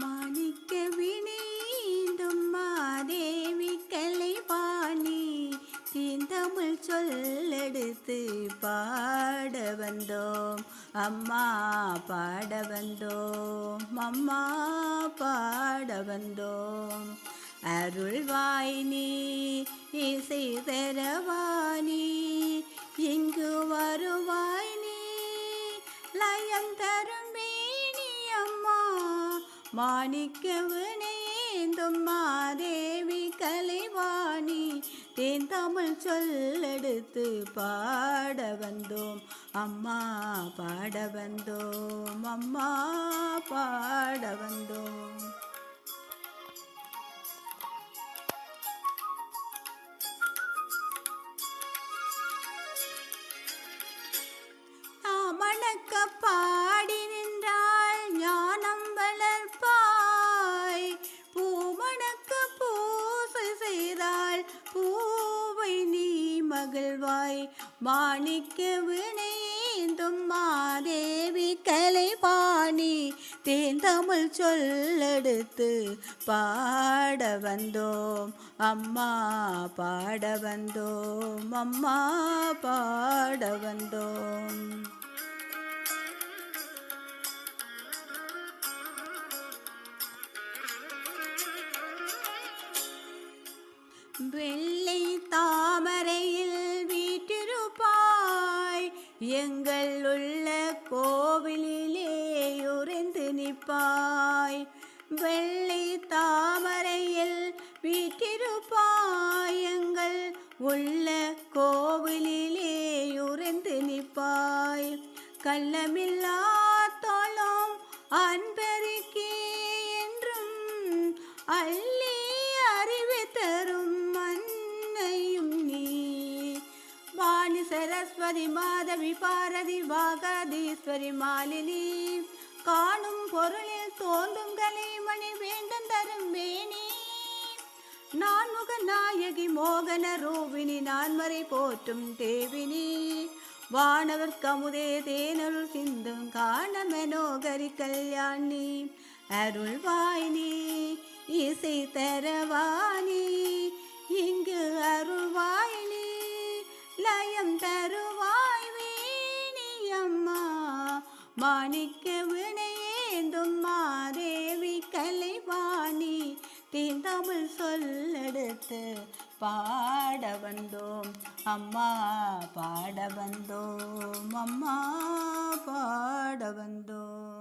மாணிக்க வினீந்தும் மாதேவி கலைவாணி தீந்தமிழ் சொல்லெடுத்து பாட வந்தோம் அம்மா, பாட வந்தோம் அம்மா, பாட வந்தோம். அருள்வாய் நீ இசை தரவாணி, இங்கு வருவாய் நீ லயம் தரும் வேணி அம்மா. மாணிக்க வினேந்தும் மாதேவி கலைவாணி தேன் தமிழ் சொல்லெடுத்து பாட வந்தோம் அம்மா, பாட வந்தோம் அம்மா, பாட வந்தோம். மணக்க பாடி நின்றால் ஞானம் வளர்ப்பாய், பூமணக்க பூசை செய்தால் பூவை நீ மகிழ்வாய். மாணிக்க வினேந்தும் மாதேவி கலைவாணி தேன் தமிழ் சொல்லெடுத்து பாட வந்தோம் அம்மா, பாட வந்தோம் அம்மா, பாட வந்தோம். வெள்ளை தாமரையில் வீற்றிருப்பாய், எங்கள் உள்ள கோவிலிலே உறைந்து நிற்பாய். வெள்ளை தாமரையில் வீற்றிருப்பாய், எங்கள் உள்ள கோவிலிலே உறைந்து நிற்பாய். கள்ளமில்லா தோளும் அன்பருக்கே என்றும் அள்ளி அறிவு தரும் மன்னையும் நீ. வாணி சரஸ்வதி மாதவி பாரதி வாகதீஸ்வரி மாலினி, காணும் பொருளில் தோன்றும் கலைமணி வேண்டும் தரும் வேணி. நான்முக நாயகி மோகன ரூபினி நான்மறை போற்றும் தேவினி, வானவர் கமுதே தேனருள் சிந்தும் காண மனோகரி கல்யாணி. அருள்வாய் நீ இசை தரவாணி, இங்கு அருள்வாய் நீ லயம் தருவாய் வேணி அம்மா. மாணிக்க வினேந்தும் மாதேவி கலைவாணி தேன் தமிழ் சொல்லெடுத்து பாட வந்தோம் அம்மா, பாட வந்தோம் அம்மா, பாட வந்தோம்.